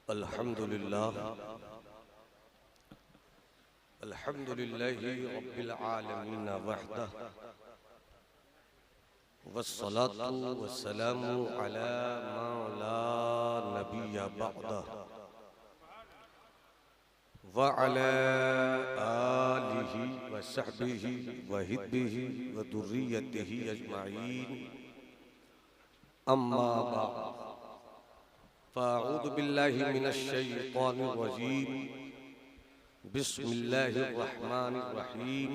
अल्हम्दुलिल्लाह अल्हम्दुलिल्लाहि रब्बिल आलमीन वहदह वस्सलातु वस्सलामु अला मा ला नबिय्य बअदह व अला आलिहि व सहबिहि व हिब्बिहि व दुर्रियतिहि अजमाइन अम्मा बाद फ़अऊज़ु बिल्लाहि मिनश शैतानिर रजीम बिस्मिल्लाहिर रहमानिर रहीम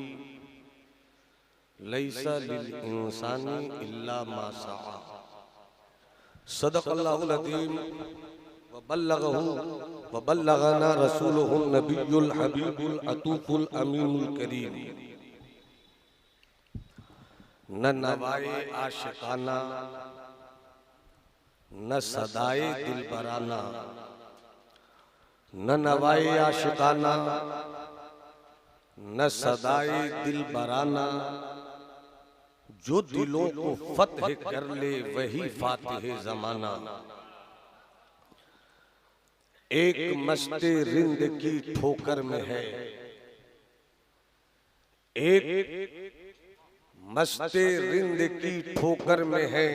लैसा लिल इंसानी इल्ला मा सआ सदक़ल्लाहुल अज़ीम व बल्लगना रसूलुहुन नबियुल हबीबुल अतूफुल अमीनुल करीम। न नवाए आशिकाना न सदाए दिलबराना, न नवाए आशिकाना न सदाए दिलबराना, जो दिलों को फतह कर ले वही फातिह ज़माना। एक मस्ते रिंद की ठोकर में है, एक मस्ते रिंद की ठोकर में है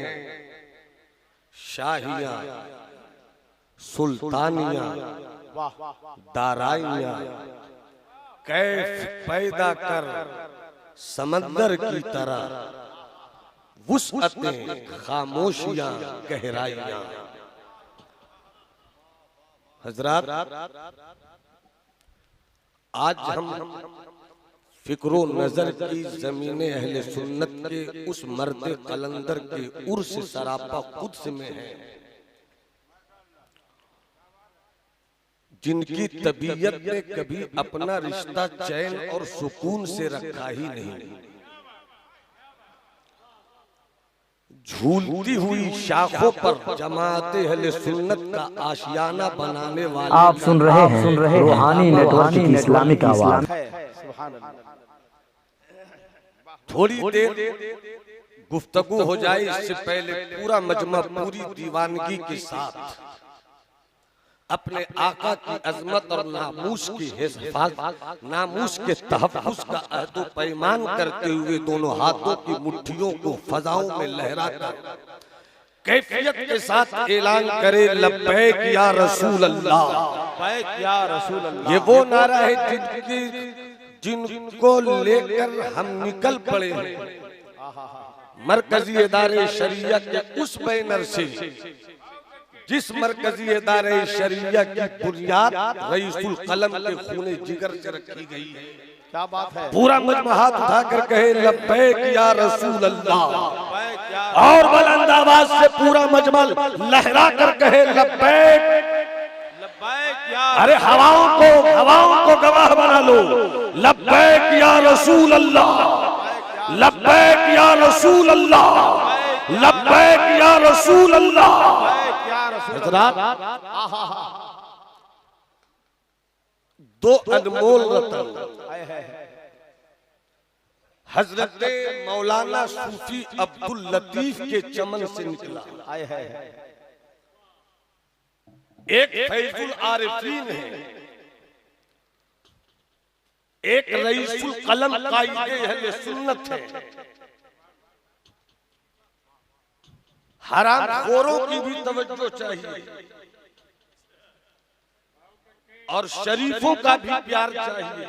शाहियां सुल्तानियां दाराइयां, कैफ पैदा कर समंदर की तरह वुसअतें खामोशियां गहराइयां। हजरात, आज हम फिक्रो नजर की ज़मीने अहले सुन्नत के उस मर्द कलंदर के उर्स सरापा कुद्स में हैं, जिनकी तबीयत ने कभी अपना रिश्ता चैन और सुकून से रखा ही नहीं। झूलती हुई शाखों पर जमाते अहले सुन्नत का आशियाना बनाने वाले आप सुन रहे हैं रूहानी नेटवर्क की इस्लामिक आवाज। थोड़ी देर गुफ्तगू हो जाए, इससे पहले पूरा मजमा पूरी दीवानगी के साथ अपने आका की अजमत और नामूस की हिफाजत, नामूस के तहफ़्फ़ुज़ का अहद पैमान करते हुए दोनों हाथों की मुट्ठियों को फजाओं में लहराकर कैफियत के साथ ऐलान करे, लब्बैक या रसूल अल्लाह, लब्बैक या रसूल अल्लाह। ये वो नारा है जिनको लेकर हम निकल पड़े हैं मरकजी इदारे शरिया के उस बैनर से, जिस मरकजी इदारे शरिया की बुनियाद रईसुल कलम के खूने जिगर से रखी गई है। क्या बात है। पूरा मजमा हाथ उठाकर कहे, लब्बैक या रसूल अल्लाह, और बुलंद आवाज से पूरा मजमा लहरा कर कहे, लब्बैक। अरे हवाओं को गवाह बना लो, लब्बैक या रसूल अल्लाह, लब्बैक या रसूल अल्लाह, लब्बैक या रसूल अल्लाह। दो अनमोल रतन हजरत मौलाना सूफी अब्दुल लतीफ के चमन से निकला। एक फैजुल आरिफीन है, एक रईसुल कलम कायदे अहले सुन्नत है। हराम खोरों की भी तवज्जो चाहिए और शरीफों का भी प्यार चाहिए।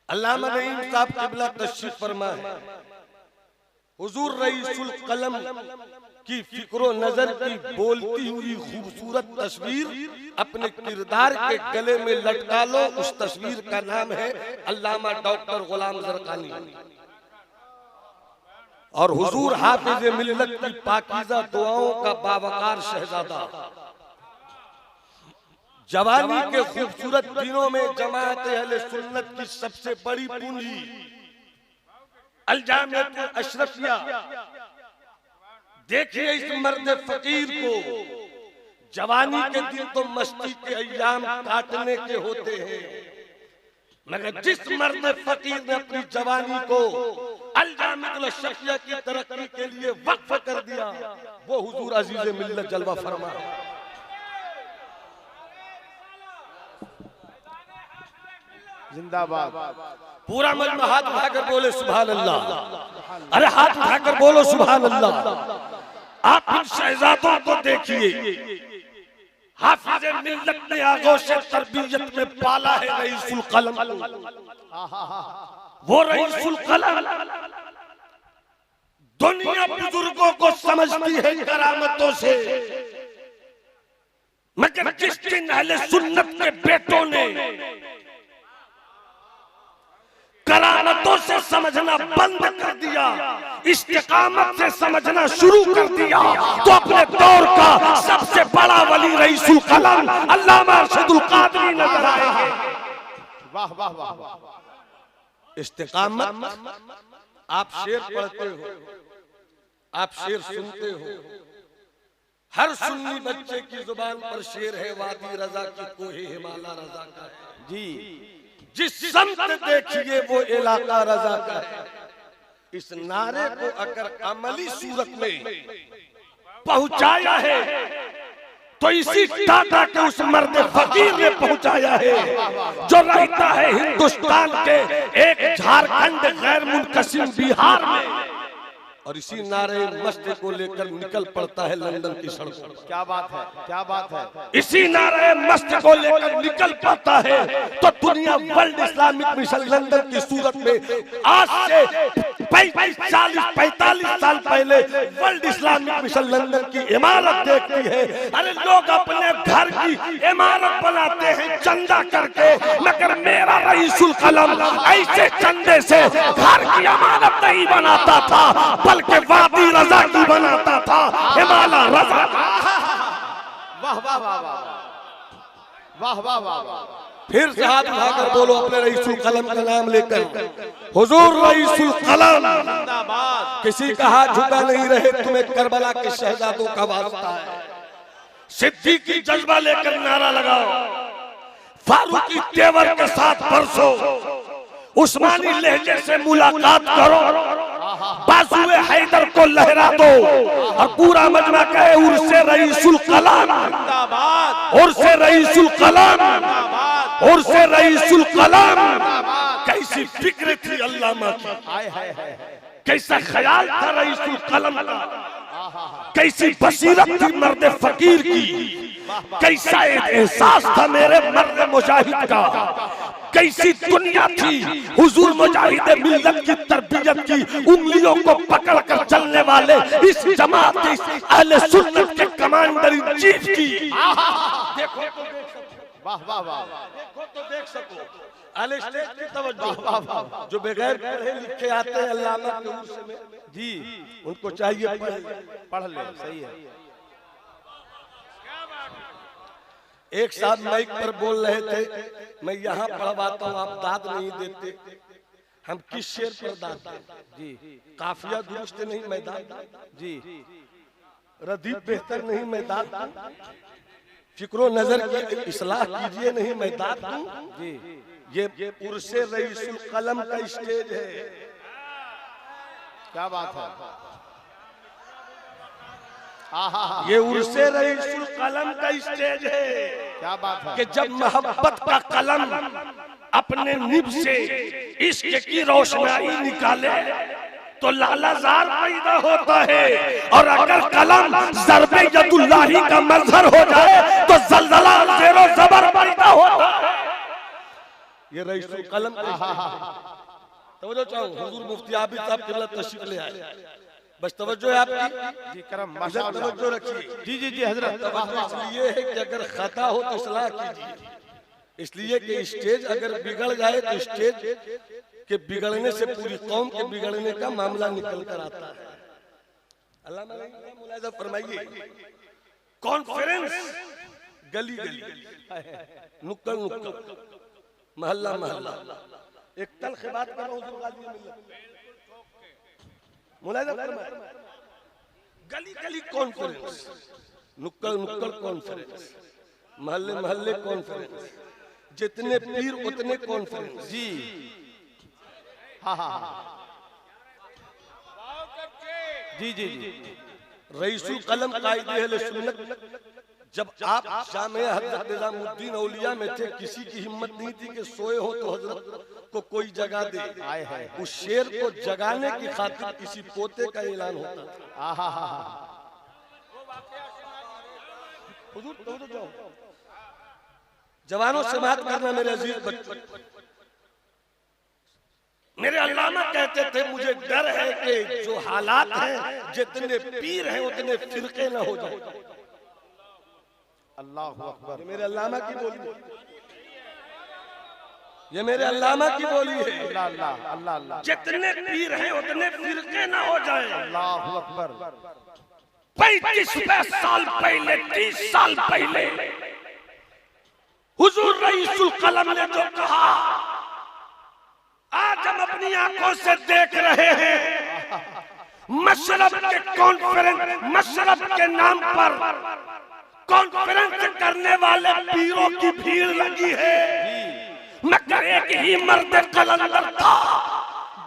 अल्लामा नईम साहब क़िबला तशरीफ फरमा है, हुजूर रईसुल कलम की फिक्रो नजर की बोलती हुई खूबसूरत तस्वीर अपने किरदार के गले में लटका लो। उस तस्वीर का नाम है अल्लामा डॉक्टर गुलाम ज़रक़ानी और हुजूर हाफिज़ मिल्लत की पाकीज़ा दुआओं का बावकार शहजादा। जवानी के खूबसूरत दिनों में जमात अहले सुन्नत की सबसे बड़ी पूंजी अल जामिअतुल अशरफिया। देखिए इस मर्द फकीर को, जवानी के दिन तो मस्ती के अय्याम काटने के होते हैं, मगर जिस मर्द फकीर ने अपनी जवानी को अल जामिअतुल अशरफिया की तरक्की के लिए वक्फ कर दिया, वो हुजूर अजीज मिल्लत जलवा फरमा। जिंदाबाद। पूरा मजमा हाथ उठाकर बोले सुभान अल्लाह। अरे हाथ उठाकर बोलो सुभान अल्लाह। आप इन शहजादों को देखिए, हाफिज मिल्लत ने आगोश तरबियत में पाला है रईसुल कलम। वो रईसुल कलम दुनिया बुजुर्गों को समझती है करामतों से, मगर जिस दिन अहले सुन्नत के बेटों ने करामतों से समझना बंद कर दिया, इस्तिकामत से समझना शुरू कर दिया, तो अपने दौर का सबसे बड़ा वली रईसुल कलम अल्लामा अरशदुल कादरी नजर आएंगे। वाह वाह वाह वाह। इस्तिकामत, आप शेर पढ़ते हो, आप शेर सुनते हो, हर सुन्नी बच्चे की जुबान पर शेर है वादी रजा की कोहे हिमाला रजा का है जी। जिस समत देखिए वो इलाका रजा का है। इस नारे को अगर अमली सूरत में पहुंचाया है तो इसी टाटा के उस मर्द फकीर ने पहुंचाया है जो रहता है हिंदुस्तान के एक झारखंड गैर मुनकसिम बिहार में, और इसी नारे मस्त को लेकर निकल पड़ता है लंदन की सड़कों पर। क्या बात है, क्या बात है। इसी नारे मस्त को लेकर निकल पड़ता है तो दुनिया वर्ल्ड इस्लामिक मिशन लंदन की सूरत में आज से 45 साल पहले वर्ल्ड इस्लामिक मिशन लंदन की इमारत देखती है। अरे लोग अपने घर की इमारत बनाते हैं चंदा करके, मगर मेरा रईसुल कलम ऐसे चंदे से घर की इमारत नहीं बनाता था, बल्कि वादी रजा की बनाता था, हिमालय रजा। वाह वाह वाह वाह वाह वाह वाह वाह। फिर से हाथ उठाकर बोलो अपने रईसुल कलम का नाम लेकर, हुजूर रईसुल कलम जिंदाबाद। किसी का हाथ झुका नहीं रहे, तुम्हें करबला के शहजादों का वास्ता है। सिद्दीकी जज्बा लेकर नारा लगाओ, फारूकी तेवर के साथ परसो, उस्मानी लहजे से मुलाकात करो, बाजुए हैदर को लहरा दो, और पूरा मजमा कहे उर्से रईसुल कलम जिंदाबाद। उर्से रईसुल कलम उर्से रईसुल कलम। कैसी फिक्र थी अल्लामा की, हाय हाय हाय। कैसा ख्याल था रईसुल कलम का, कैसी बसीरत थी मर्द फकीर की, कैसा एहसास था मेरे मर्द मुजाहिद का, कैसी दुनिया थी हुजूर मुजाहिद मिल्लत की तरबियत की उंगलियों को पकड़ कर चलने वाले इस जमात के अहले सुन्नत के कमांडर इन चीफ की। देखो तो देख सको, वाह वाह वाह। देखो तो देख सको, अहले स्टेज की तवज्जो। जो बगैर पढ़े लिखे आते हैं अल्लामा के उर्स में जी, उनको चाहिए पढ़ ले, सही है। एक साहब माइक पर बोल रहे थे, मैं यहाँ पढ़वाता हूँ, आप दाद नहीं देते। हम किस शेर पर दाद दें जी काफिया दुरुस्त नहीं मैं दाद जी। रदीफ बेहतर नहीं मैं दाद दूं, फिक्रो नजर की इस्लाह कीजिए नहीं मैं दाद दूं जी। ये उर्से रईसुल कलम का स्टेज है। क्या बात है। ये उर्से रईसुल कलम का स्टेज है। क्या बात है। कि जब मोहब्बत का कलम अपने निब से इश्क की रोशनाई निकाले तो लालाजार पैदा होता है, और अगर कलम ज़र्बे यदुल्लाही का मजहर हो जाए तो जलजला ज़ेरो ज़बर पैदा होता है। ये रईसुल कलम तवज्जो चाहूं, हुजूर मुफ्ती आबिद साहब किबला तशरीफ ले आए, बस तवज्जो है आपकी जी करम, माशाअल्लाह तवज्जो रखिए। जी जी जी हजरत। तवज्जो इसलिए है कि अगर खता हो तो इस्लाह कीजिए, इसलिए कि स्टेज अगर बिगड़ जाए तो स्टेज के बिगड़ने से पूरी कौम के बिगड़ने का मामला निकल कर आता है। अल्लाह मुलाहिजा फरमाइए, कॉन्फ्रेंस गली गली, नुक्कड़ नुक्कड़, मोहल्ला मोहल्ला, एक तल्ख बात कर रहा हूं, मुलाहिजा फरमाइए, गली गली कॉन्फ्रेंस, नुक्कड़ नुक्कड़ कॉन्फ्रेंस, मोहल्ले मोहल्ले कॉन्फ्रेंस, जितने पीर उतने कॉन्फ्रेंस जी। हाँ हाँ जी जी जी। रईसुल कलम कायदे अहले सुन्नत जब आप जामे हजरत निजामुद्दीन औलिया में थे, किसी की हिम्मत नहीं थी कि सोए हो तो हजरत को कोई जगा दे। उस शेर को जगाने की खातिर किसी पोते का ऐलान होता था। जवानों से बात करना मेरे अजीज बच्चों। मेरे अल्लामा कहते थे मुझे डर है कि जो हालात हैं, जितने पीर हैं उतने फिरके न हो जाए। अल्लाह अकबर। ये मेरे अल्लामा की बोली, ये मेरे अल्लामा की बोली है। अल्लाह अल्लाह अल्लाह अल्लाह। जितने पीर हैं उतने फिरके न हो जाए। अल्लाह अकबर। 35 साल पहले, 30 साल पहले हुजूर रईसुल कलम ने जो कहा, आज हम अपनी आंखों से देख रहे हैं। मशरब के कॉन्फ्रेंस, मशरब के नाम पर कॉन्फ्रेंस करने वाले पीरों की भीड़ लगी है, मगर एक ही मर्द कलंदर था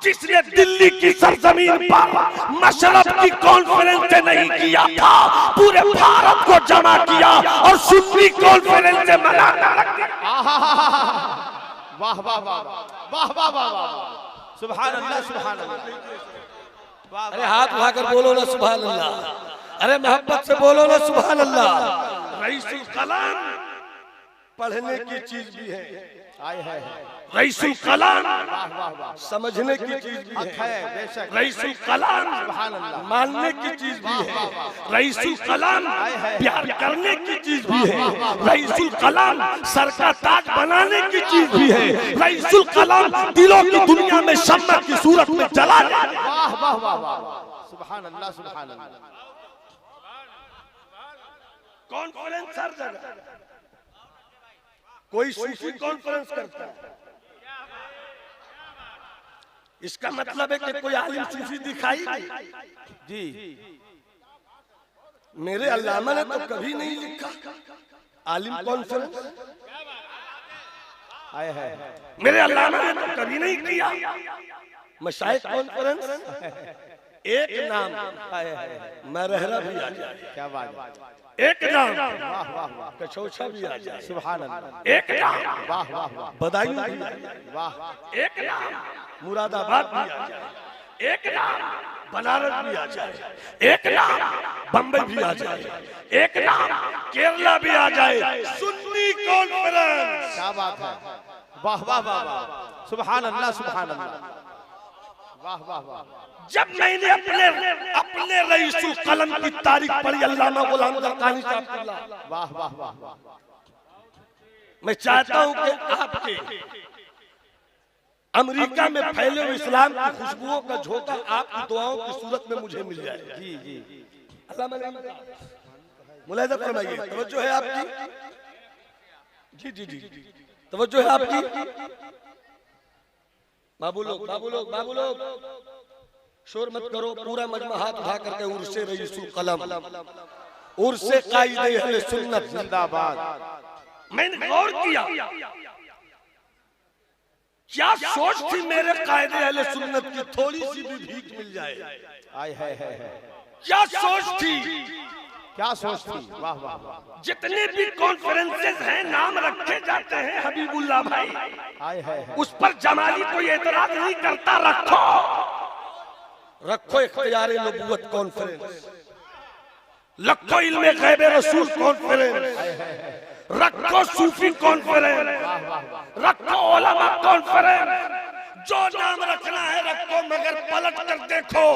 जिसने दिल्ली की सरजमीन पर मशरब की कॉन्फ्रेंस नहीं किया था, पूरे भारत को जमा किया और सुन्नी कॉन्फ्रेंस से मनाना रख दिया। वाह वाह वाह वाह वाह वाह वाह। सुभान अल्लाह सुभान अल्लाह। अरे हाथ उठाकर बोलो ना सुभान अल्लाह। अरे मोहब्बत से बोलो ना सुभान अल्लाह। रईसुल कलाम पढ़ने की चीज भी है, आए है। रईसुल कलाम वाह वाह वाह। समझने की चीज भी है, बेशक। रईसुल कलाम सुभान अल्लाह। मानने की चीज भी है, रईसुल कलाम प्यार करने की चीज भी है, रईसुल कलाम सर का ताज बनाने की चीज भी है, रईसुल कलाम दिलों की दुनिया में शम्मा की सूरत में जला दे। वाह वाह वाह वाह। सुभान अल्लाह सुभान अल्लाह। कॉन्फ्रेंस हर जगह, कोई सूफी कॉन्फ्रेंस करता है, इसका मतलब है कि कोई आलिम सूफी दिखाई जी। मेरे अल्लामा ने तो कभी नहीं लिखा आलिम कॉन्फ्रेंस, आए है। मेरे अल्लामा ने तो कभी नहीं किया मशाइख कॉन्फ्रेंस। एक नाम मरहरा भी आ जाए, क्या बात है। एक नाम वाह वाह वाह। कचौछा भी आ जाए, सुभान अल्लाह। एक नाम वाह वाह वाह। बदायूं भी आ जाए, वाह। एक नाम मुरादाबाद भी आ जाए, एक नाम बनारस भी आ जाए, एक नाम बम्बई भी आ जाए, एक नाम केरला भी आ जाए, सुन्नी कॉन्फ्रेंस। क्या बात है। वाह वाह वाह वाह। सुभान अल्लाह सुभान अल्लाह। वाह वाह वाह। जब मैंने अपने रईसुल कलम की तारीख पढ़ी, अल्लामा गुलाम दरकानी साहब, वाह वाह वाह वाह। मैं चाहता हूं कि आपके अमेरिका में फैले हुए इस्लाम की खुशबुओं का झोंका आपकी दुआओं की सूरत में मुझे मिल जाए। जी जी। अल्लाह मुलाहिजा फरमाइए, तवज्जो है आपकी। जी जी जी तवज्जो है आपकी। बाबू लोग बाबू लोग बाबू लोग शोर मत करो, पूरा मजमा हाथ उठा करके उर्से रईसुल कलम, उर्से कायदे अहले सुन्नत जिंदाबाद। मैंने गौर किया, क्या सोच थी मेरे कायदे अहले सुन्नत की थोड़ी सी भी भीख मिल जाए। आए है। क्या सोच थी, क्या सोच थी। वाह वाह वाह। जितने भी कॉन्फ्रेंसेस हैं नाम रखे जाते हैं हबीबुल्लाह भाई, आए है। उस पर जमाली कोई एतराज नहीं करता। रखो रखो इख्तियारे नबूवत कॉन्फ्रेंस, रखो इल्मे गैबे रसूल कॉन्फ्रेंस, रखो सूफी कॉन्फ्रेंस, रखो उलमा कॉन्फ्रेंस, जो नाम रखना है रखो, मगर पलट कर देखो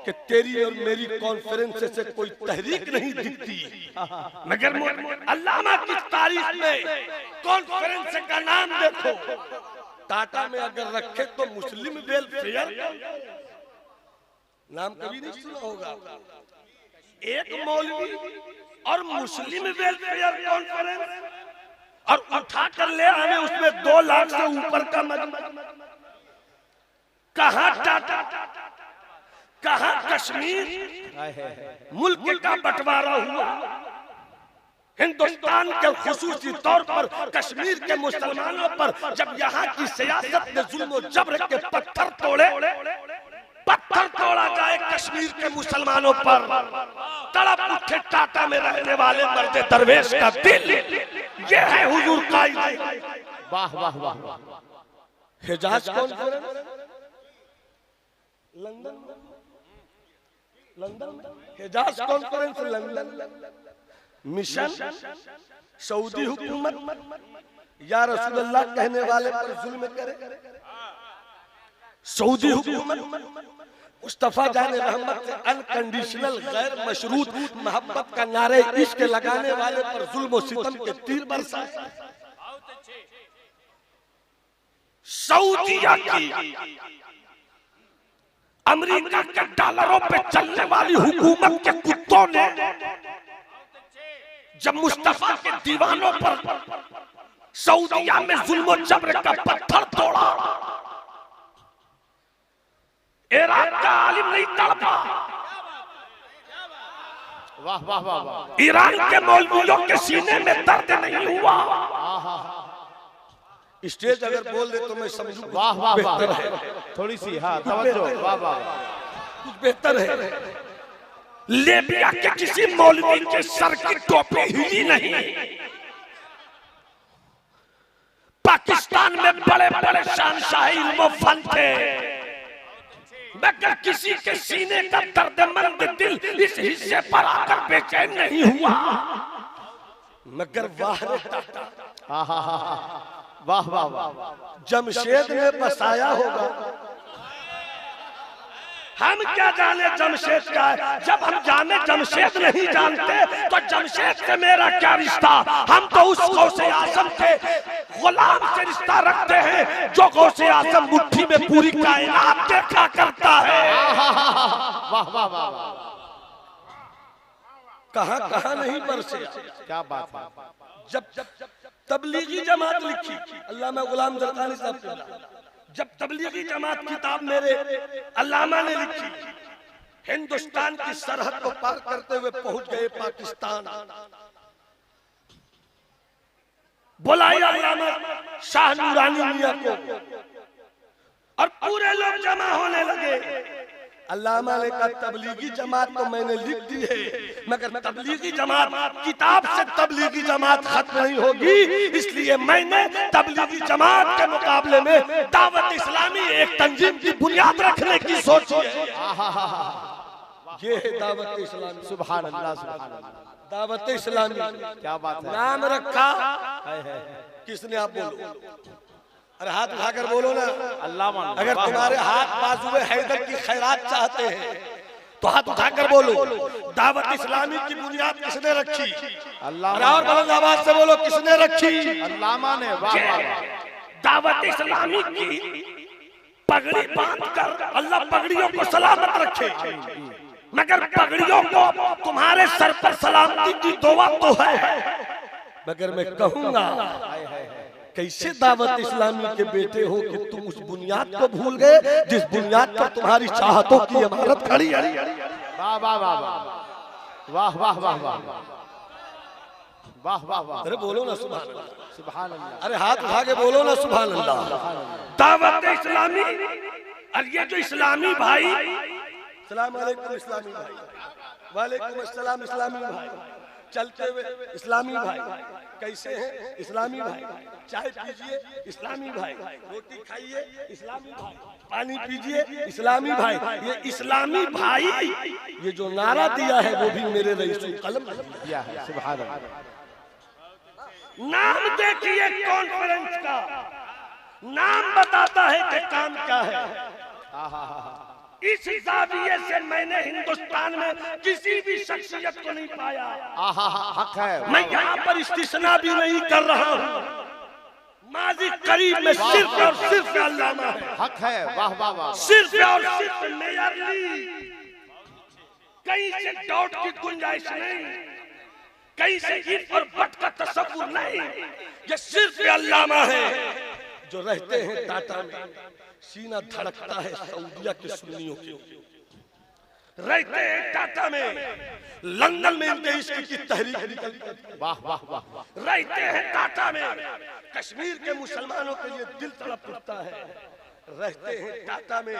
कि तेरी और मेरी कॉन्फ्रेंस से कोई तहरीक नहीं दिखती। मगर अल्लामा की तारीख में कॉन्फ्रेंस का नाम देखो, टाटा में अगर रखे तो मुस्लिम वेलफेयर नाम कभी नहीं सुना होगा। एक मौलवी और मुस्लिम वेलफेयर कॉन्फ्रेंस, और उठा कर ले आने उसमें 2 लाख से ऊपर का मजमा। कहां टाटा, कहां कश्मीर, मुल्क का बंटवारा हुआ। हिंदुस्तान के खुसूसी तौर पर कश्मीर के मुसलमानों पर जब यहाँ की सियासत ने जुल्म और जबर के पत्थर तोड़े, पत्थर तोड़ा जाए कश्मीर के मुसलमानों पर, तड़प उठे टाटा में रहने वाले मर्द दरवेश का दिल। ये है हुजूर कायदे। वाह वाह वाह वाह। हिजाज कॉन्फ्रेंस लंदन में, हिजाज कॉन्फ्रेंस लंदन, मिशन सऊदी हुकूमत या रसूल अल्लाह कहने वाले पर जुल्म करे, सऊदी हुकूमत मुस्तफा जाने रहमत से अनकंडीशनल गैर मशरूत मोहब्बत का नारे इश्क लगाने वाले पर जुल्म और सितम के तीर बरसाए। सऊदीया की अमेरिका के डॉलरों पे चलने वाली हुकूमत के कुत्तों ने जब मुस्तफा के दीवानों पर सऊदीया में जुल्म जबर का पत्थर तोड़ा, इराक का आलिम नहीं तड़पा, वाह वाह वाह वाह। ईरान के मौलवियों के सीने में दर्द नहीं हुआ। स्टेज अगर बोल दे तो मैं समझूं वाह वाह बेहतर वाह। है, थोड़ी सी हाँ तवज्जो। वाह वाह। कुछ बेहतर है। लीबिया के किसी मौलवी के सर की टोपी हिली नहीं। पाकिस्तान में बड़े बड़े शहंशाही इल्म फन थे, मगर किसी के सीने का दर्दमंद दिल इस हिस्से पर आकर बेचैन नहीं हुआ। मगर वाह वाह वाह वाह। जमशेद ने बसाया होगा। हम क्या जाने जमशेद क्या है, जब हम जाने जमशेद नहीं जानते तो जमशेद से मेरा क्या रिश्ता। हम तो उस गौसे आजम के गुलाम से रिश्ता रखते हैं जो गौसे आजम मुट्ठी में पूरी कायनात देखा करता है। वाह वाह वाह। कहां कहां नहीं बरसे। क्या बात है। जब तबलीगी जमात लिखी, अल्लामा गुलाम जरदारी साहब के, जब तबलीगी जमात किताब मेरे अल्लामा ने लिखी, हिंदुस्तान की सरहद को पार करते हुए पहुंच गए पाकिस्तान। बुलाया अल्लामा शाह नूरानी मियां को और पूरे लोग जमा होने लगे। अल्लामा ने कहा तबलीगी जमात तो मैंने लिख दी है, मगर तबलीगी जमात किताब से तबलीगी जमात खत्म नहीं होगी, इसलिए मैंने तबलीगी जमात के मुकाबले में दावत इस्लामी एक तंजीम की बुनियाद रखने की सोची है। ये है दावत इस्लामी। सुभान अल्लाह सुभान अल्लाह। दावत इस्लामी क्या बात है। नाम रखा किसने? आप बोलो। अरे हाथ उठाकर बोलो ना। अल्लामा। अगर तुम्हारे हाथ बाजुए हैदर की खैरात चाहते हैं तो हाथ उठाकर बोलो। दावत इस्लामी की बुनियाद किसने रखी? अल्लामा। और बुलंद आवाज से बोलो किसने रखी? अल्लामा ने। वाह वाह। दावत इस्लामी की पगड़ी बांधकर अल्लाह पगड़ियों को सलामत रखे, मगर पगड़ियों को तुम्हारे सर पर सलामती की दुआ तो है। मगर मैं कहूंगा कैसे दावत इस्लामी के बेटे हो कि तुम उस बुनियाद को भूल गए जिस बुनियाद पर तुम्हारी चाहतों की इमारत खड़ी है। वाह वाह वाह वाह वाह वाह वाह वाह वाह वाह। अरे बोलो ना सुभान अल्लाह। सुभान अल्लाह। अरे हाथ उठा के बोलो ना सुभान अल्लाह। दावत इस्लामी, और ये जो इस्लामी भाई, सलाम अलैकुम इस्लामी भाई, वालेकुम अस्सलाम इस्लामी भाई, चलते हुए इस्लामी भाई कैसे हैं? इस्लामी भाई चाय पीजिए, इस्लामी भाई रोटी खाइए, इस्लामी भाई पानी पीजिए, इस्लामी भाई। ये इस्लामी भाई ये जो नारा दिया है वो भी मेरे रईसुल कलम दिया है। सुभान अल्लाह। नाम देखिए कॉन्फ्रेंस का, नाम बताता है कि काम क्या है। इस जाविये से मैंने हिंदुस्तान में किसी भी शख्सियत को नहीं पाया। हक है। मैं यहाँ पर इस्तिस्ना भी नहीं कर रहा हूँ। माजी करीब में सिर्फ और सिर्फ अल्लामा है। हक है। वाह वाह वाह। सिर्फ और सिर्फ मेयरली, कहीं से डाउट की गुंजाइश नहीं, कहीं से इफ और बट का तसव्वुर नहीं। ये सिर्फ अल्लामा है जो रहते हैं टाटा में। सीना धड़कता है सऊदिया के सुन्नियों के, रहते हैं टाटा में, लंदन में इनके इश्क की तहरीक निकलती है। वाह वाह वाह। रहते हैं टाटा में, कश्मीर के मुसलमानों के लिए दिल तड़प उठता है। रहते हैं टाटा में।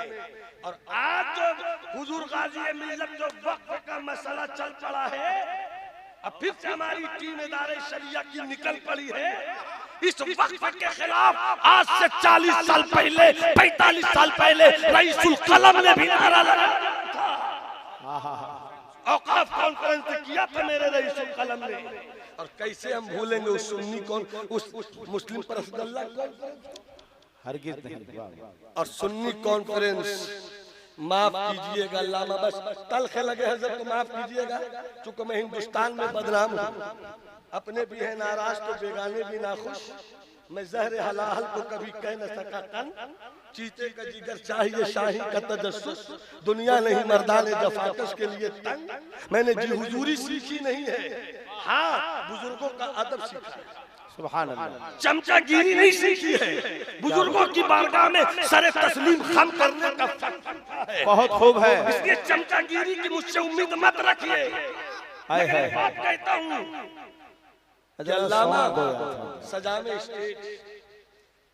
और आज जो हुजूर गाजी मिल्लत जो वक्फ का मसला चल पड़ा है, अब फिर से हमारी टीम इदारे शरिया की निकल पड़ी है इस वक्फ के खिलाफ। आज से 40 साल पहले, 45 साल पहले रईसुल कलम ने भी नारा लगाया था। औकाफ कॉन्फ्रेंस किया था मेरे रईसुल कलम ने। और कैसे हम भूलेंगे उस सुन्नी कौन, उस मुस्लिम परसदल्ला हरगिज नहीं। और सुन्नी कॉन्फ्रेंस, माफ कीजिएगा अल्लामा, बस तलखे लगे हजरत तो माफ कीजिएगा, चूंकि मैं हिंदुस्तान में बदनाम हूँ, अपने भी है नाराज तो बेगाने भी नाखुश। मैं जहर हलाल को कभी कह न सका कन, चीते का जिगर चाहिए शाही का तजस्सुस, दुनिया नहीं मर्दाने जफाकश के लिए तंग। मैंने जी हुजूरी सीखी नहीं है, हाँ बुजुर्गों का अदब सीखा है। सुभान अल्लाह। चमचागिरी नहीं सीखी है, बुजुर्गों की बारगाह में सरे तस्लीम खम करने का फर्क है। बहुत खूब है। इसलिए चमचागिरी की मुझसे उम्मीद मत रखिए। मैं बात कहता हूँ, अल्लामा सजावे स्टेज,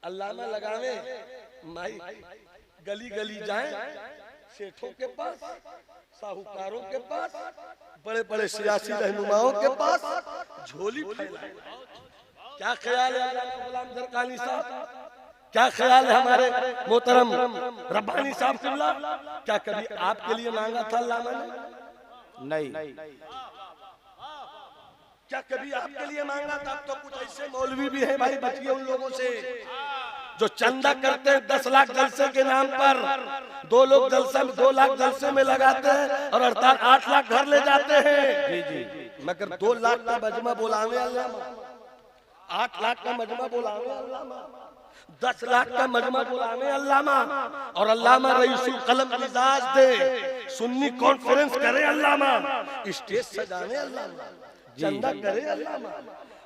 अल्लामा लगावे माइक, गली गली जाएं, सेठों के पास, साहूकारों के पास, बड़े बड़े सियासी रहनुमाओं के पास झोली फैलाएं। क्या ख्याल है गुलाम जरकानी साहब, क्या ख्याल है हमारे मोहतरम रब्बानी साहब किबला, क्या कभी आपके लिए मांगा था अल्लामा ने? नहीं। क्या कभी आपके लिए मांगा था? अब तो कुछ ऐसे मौलवी भी हैं भाई, बचिए उन लोगों से जो चंदा करते हैं 10 लाख जलसे के नाम पर। 2 लोग जलसे में 2 लाख जलसे में लगाते हैं और अर्थात 8 लाख घर ले जाते हैं। जी जी। मगर 2 लाख का मजमा बुलावे अल्लामा, 8 लाख का मजमा बुलावे अल्लामा, 10 लाख का मजमा बुलावे अल्लामा, और अल्लामा रईसुल कलम मिजाज दे, सुन्नी कॉन्फ्रेंस करे अल्लामा, स्टेज सजाने अल्लामा, चंदा करे अल्लामा,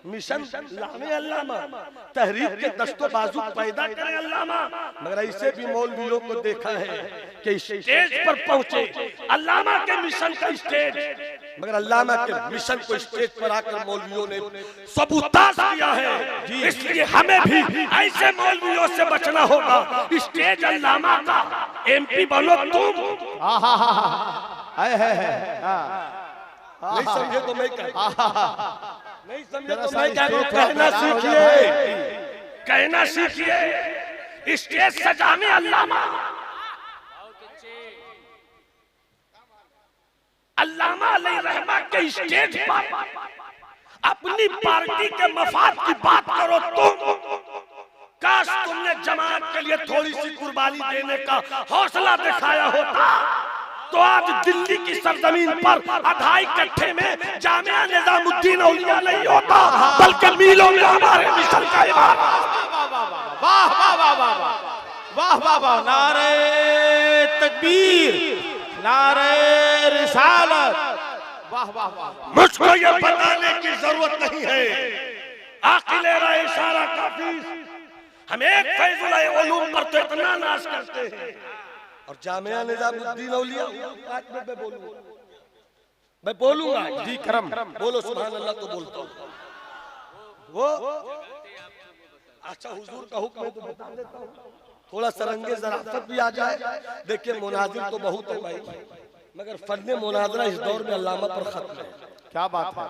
मिशन लावे अल्लामा, तहरीक के दस्तों बाजू पैदा करे अल्लामा। मगर ऐसे भी मौलवियों को देखा है कि स्टेज पर पहुंचे अल्लामा के मिशन का स्टेज, मगर अल्लामा के मिशन को स्टेज पर आकर मौलवियों ने सबूताज किया है। इसलिए हमें भी ऐसे मौलवियों से बचना होगा। स्टेज अल्लामा का, MP बनो तुम। नहीं समझे तो मैं नहीं समझे तो मैं क्या कहूं? कहना सीखिए, कहना सीखिए। स्टेज सजाने अल्लामा, अल्लामा अलैहिर्रहमा के स्टेज पर अपनी पार्टी के मफाद की बात करो तुम। काश तुमने जमात के लिए थोड़ी सी कुर्बानी देने का हौसला दिखाया होता तो आज दिल्ली की सरजमीन पर 2.5 कट्ठे में जामिया निजामुद्दीन औलिया नहीं होता, बल्कि मीलों में हमारे मिशन का इमारत। वाह वाह वाह वाह वाह वाह वाह। नारे तकबीर, नारे रिसालत। वाह वाह वाह। मुझको ये बताने की जरूरत नहीं है, आकिले रहे इशारा काफी। हम एक फैजुल उलूम पर तो इतना नाश करते हैं, और जामिया निजामुद्दीन औलिया मैं बोलूंगा जी करम बोलो सुभान अल्लाह तो बोलता हूँ। वो अच्छा हुजूर का हुक्म है तो बता देता हूँ, थोड़ा सरंगे ज़राफ़त भी आ जाए। देखिए मुनाजिर तो बहुत है भाई, मगर फन्ने मुनाजरा इस दौर में अल्लामा पर खत्म है। क्या बात है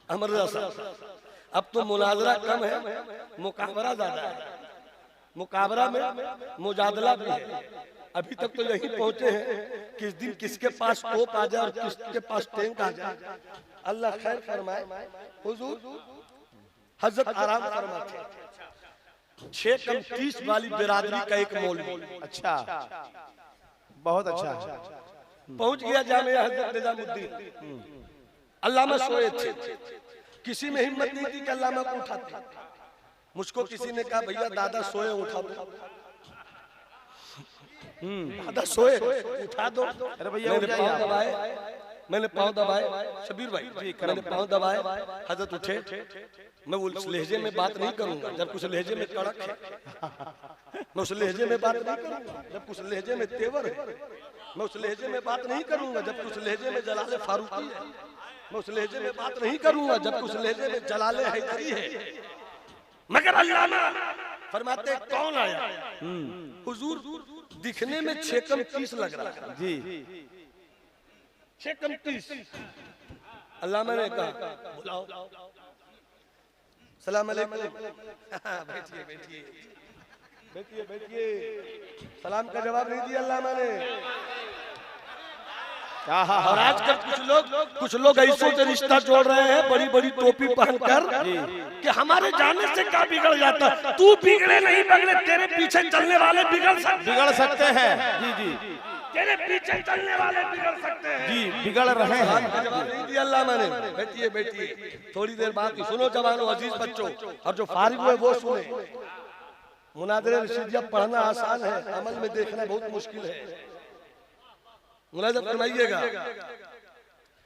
अमर साहब, अब तो मुनाजरा कम है, मुकाबरा ज्यादा है। मुकाबरा में मुजादला भी है। अभी तक तो यही पहुंचे हैं किस दिन किसके पास तोप आ जाए और किसके पास टैंक आ जाए। अल्लाह खैर फरमाए। हुजूर हजरत आराम फरमाते 6 कम 30 वाली बिरादरी का एक मौलवी, अच्छा, बहुत अच्छा पहुंच गया जामिया हजरत निजामुद्दीन। अल्लामा सोए थे, किसी में हिम्मत नहीं थी कि अल्लामा को उठाते। मुझको किसी ने कहा भैया दादा सोए उठा दो। दादा सोए उठा दो। अरे भैया मैंने पाँव दबाए, मैंने पाँव दबाए, शबीर भाई मैंने पाँव दबाए, हजरत उठे। मैं उस लहजे में बात नहीं करूंगा जब कुछ लहजे में कड़क है, मैं उस लहजे में बात नहीं करूंगा जब कुछ लहजे में तेवर है, मैं उस लहजे में बात नहीं करूंगा जब कुछ लहजे में जलाले फारूकी है, मैं उस लहजे में बात नहीं करूंगा जब कुछ लहजे में जलाले हैदरी है। मगर अल्लामा फरमाते कौन आया? हुजूर दिखने में 6 कम 30 लग रहा है जी 6 कम 30। अल्लामा ने कहा बुलाओ। सलाम अलैकुम। बैठिए बैठिए बैठिए बैठिए। सलाम का जवाब नहीं दिया अल्लामा ने। और आजकल कुछ लोग ऐसों से रिश्ता जोड़ रहे हैं बड़ी बड़ी टोपी पहनकर कि हमारे जाने से क्या बिगड़ जाता। तू बिगड़े नहीं बिगड़े, तेरे पीछे चलने वाले बिगड़ सकते हैं। जी जी तेरे पीछे चलने वाले बिगड़ सकते हैं। जी बिगड़ रहे हैं। जवाब नहीं दिया अल्लामा ने। बैठिए बैठिए थोड़ी देर बात सुनो जवानों अजीज बच्चों, और जो फारिग हुए वो सुने। मुनाज़िरे रशीदिया पढ़ना आसान है, अमल में देखना बहुत मुश्किल है। मुलाज़ा फरमाइएगा।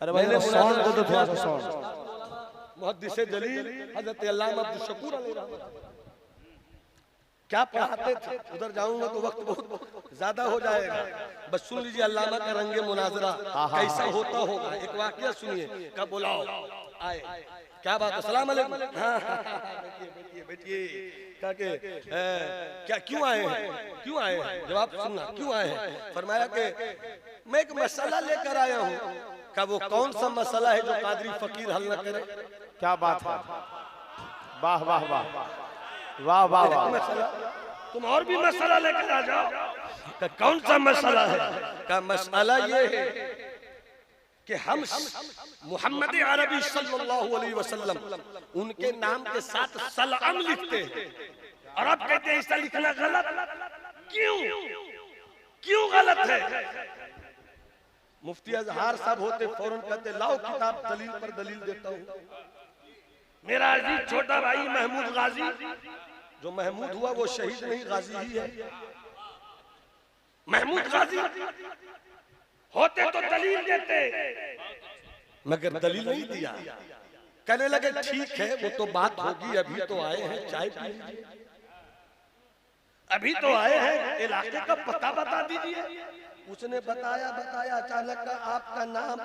अरे भाई साउंड को तो थोड़ा सा साउंड। मुहद्दिस जलील हज़रत अल्लामा अब्दुल शकूर अलैहि रहमत क्या पढ़ाते थे, उधर जाऊंगा तो वक्त बहुत ज्यादा हो जाएगा। बस सुन लीजिए अल्लामा का रंगे मुनाजरा कैसा होता होगा। एक वाकया सुनिए। कब बुलाओ आए, क्या बात है? सलाम अलैकुम। बैठिए बैठिए। क्या क्यों आए हैं? क्यों आए हैं? जवाब सुनना, क्यों आए हैं? फरमाया कि मैं एक मसला लेकर आया हूँ। क्या वो कौन सा मसला है जो कादरी फकीर हल न करे? क्या बात है, वाह वाह वाह वाह वाह वाह। तुम और भी मसला लेकर आ जाओ। का कौन सा मसला है? का मसला ये है कि हम मोहम्मद अरबी सल्लल्लाहु अलैहि वसल्लम उनके नाम के साथ सलाम लिखते हैं, और अब कहते हैं ऐसा लिखना गलत। क्यों क्यों गलत है? मुफ्ती अजहार साहब होते फौरन कहते लाओ किताब, दलील पर दलील देता हूँ। मेरा अजीज छोटा भाई महमूद गाजी, जो महमूद हुआ वो शहीद नहीं गाजी ही है। महमूद गाजी होते तो दलील देते, मगर दलील नहीं दिया। कहने लगे ठीक है वो तो बात होगी, अभी तो आए हैं चाय पी लीजिए, अभी तो आए हैं, इलाके का पता बता दीजिए। उसने बताया अचानक का आपका नाम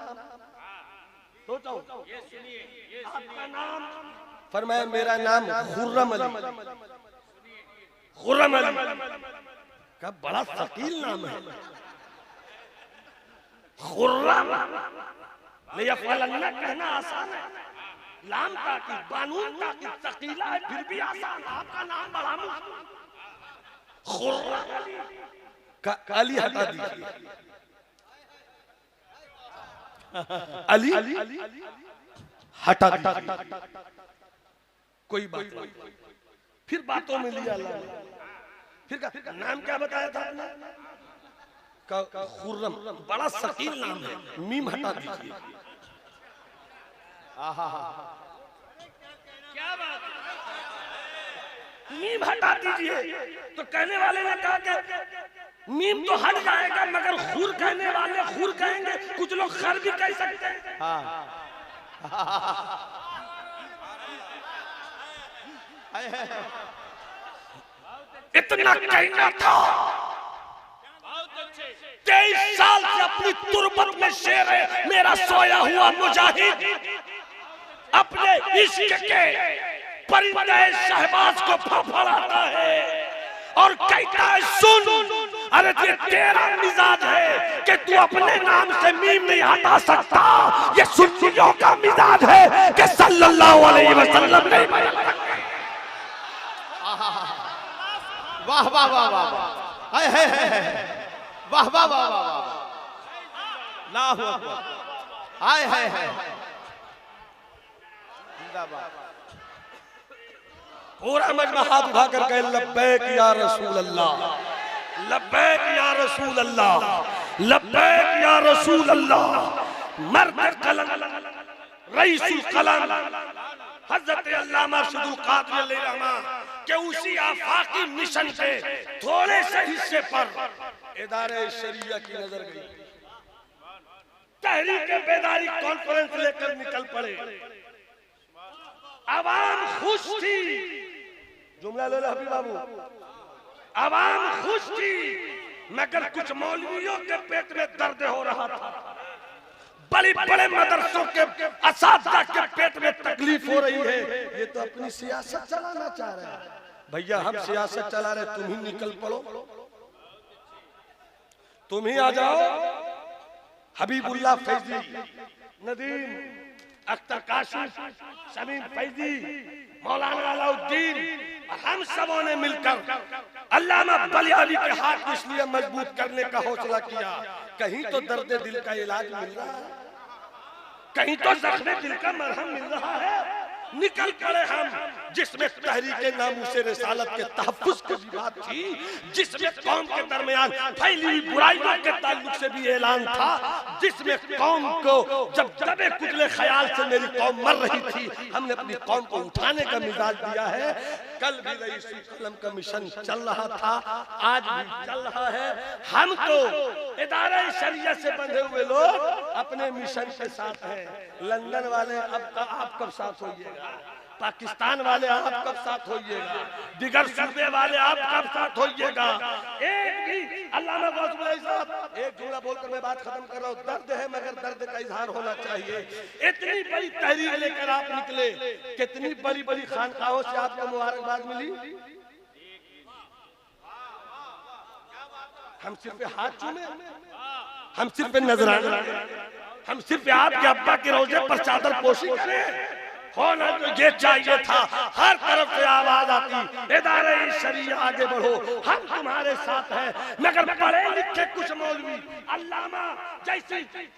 सोचा, आपका नाम? फरमाया मेरा नाम खुर्रम अली। खुर्रम अली का बड़ा शकील नाम है। खुर्रम कहना आसान है, लाम ताकी कानून ताकी शकीला है फिर भी आसान। आपका नाम बड़ा मुश्किल। खुर्रम अली का अली हटा दीजिए, अली हटा दीजिए, कोई बात नहीं। फिर बातों में लिया अल्लाह ने। फिर का नाम क्या बताया था आपने? का खुर्रम, बड़ा शकील नाम है, मीम हटा दीजिए। क्या बात, मीम हटा दीजिए। तो कहने वाले ने कहा कि मीम तो हट जाएगा, मगर खुर कहने वाले खुर कहेंगे, कुछ लोग खर भी कह सकते हैं। इतना कहना था। 23 साल से अपनी तुरबत में शेर है मेरा सोया हुआ मुजाहिद, अपने इश्क के परिंदे शहबाज को फड़फड़ाता है और कहता है सुन, अरे ये तेरा मिजाज है कि तू अपने नाम से मीम नहीं हटा सकता, ये सुन्नियों का मिजाज है कि सल्लल्लाहु अलैहि वसल्लम नहीं बदल सकते। वाह वाह वाह वाह वाह, है वाह वाह वाह वाह, अल्लाहू अकबर, हाय हाय हाय, जिंदाबाद। पूरा मजमा हाथ उठाकर कहे लब्बैक या रसूल अल्लाह, लब्बैक या रसूल अल्लाह, लब्बैक या रसूल अल्लाह। मर्द कलम रईसुल कलम हजरत अल्लामा अरशदुल कादरी अलैहि रहमा के उसी आफाकी मिशन के थोड़े से हिस्से पर इदारे शरिया की नजर गई। तहरीक बेदारी कॉन्फ्रेंस लेकर निकल पड़े। आवाम खुश थी, जुमला ले लो हबीब बाबू, आवाम खुश थी, मगर कुछ मौलवियों के पेट में दर्द हो रहा था, बड़े बड़े मदरसों के असातिज़ा के पेट में तकलीफ हो रही है। ये तो अपनी सियासत चलाना चाह रहा है, भैया हम सियासत चला रहे, तुम ही निकल पड़ो, तुम ही आ जाओ। हबीबुल्लाह फैजी, नदीम अख्तर काशिफ, शमीम फैजी, मौलाना अलाउद्दीन और हम सबों ने मिलकर अल्लामा बलियाली के हाथ को इसलिए मजबूत करने का हौसला किया, कहीं तो दर्द दिल का इलाज मिल रहा है, कहीं तो जख्म दिल का मरहम मिल रहा है। निकल पड़े हम, जिसमें तहरीके नामूसे रिसालत के तहफ्फुज़ की भी बात थी, जिसमें कौम के दरमियान फैली हुई बुराइयों के ताल्लुक से भी ऐलान था, जिसमें कौम को जब दबे कुचले ख्याल से मेरी कौम मर रही थी, हमने अपनी कौम को उठाने का मिजाज दिया है। कल भी रईसुल कलम का मिशन चल रहा था, आज भी चल रहा है। हम तो इदारा शरिया से बंधे हुए लोग अपने मिशन के साथ हैं। लंदन वाले आप कब साथ होइएगा, पाकिस्तान वाले आप कब साथ होइएगा, दिगर सूबे वाले आप कब साथ होइएगा। एक भी अल्लामा गौसुल साहब, एक जुमला बोलकर मैं बात खत्म कर रहा हूँ। दर्द है मगर दर्द का इजहार होना चाहिए। इतनी बड़ी तहरीर लेकर आप निकले, कितनी बड़ी बड़ी खानकाहों से आपको मुबारकबाद मिली। हम सिर्फ हाथ चूमे, हम सिर्फ नजराना, हम सिर्फ आपके अब्बा के रोजे पर चादर पोशी करें, होना तो ये चाहिए था। हर तरफ से आवाज आती, इदारे शरिया आगे बढ़ो, हम तुम्हारे साथ हैं। मगर पढ़े लिखे कुछ मौलवी अल्लामा जैसे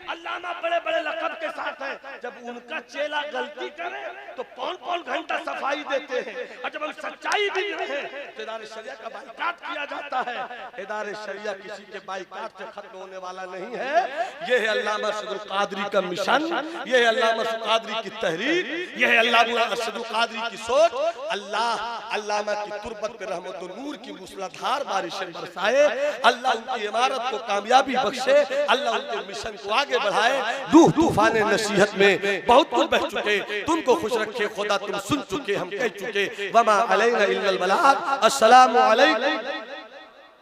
अल्लामा बड़े बड़े लक़ब के साथ हैं, जब उनका चेला गलती करे तो पौन घंटा सफाई देते हैं, और जब हम सच्चाई भी रहे तो इदारे शरिया का बाइकाट किया जाता है। इदारे शरिया किसी के बाइकाट से खत्म होने वाला नहीं है। ये है अल्लामा अरशदुल क़ादरी का मिशन, ये है अल्लामा अरशदुल क़ादरी की तहरीर, ये है अल्लामा अरशदुल क़ादरी की सोच। अल्लाह अल्लामा की तुरबत पे रहमत और नूर की मूसलाधार बारिशें बरसाए, अल्लाह उनकी इमारत को कामयाबी बख्शे, अल्लाह उनके मिशन को आगे बढ़ाए। रूह तूफान नसीहत में बहुत कुछ बह चुके, तुमको खुश रखे खुदा, तुम सुन चुके, हम कह चुके। वमा अलैना इल्लल बलाग। अस्सलामु अलैकुम।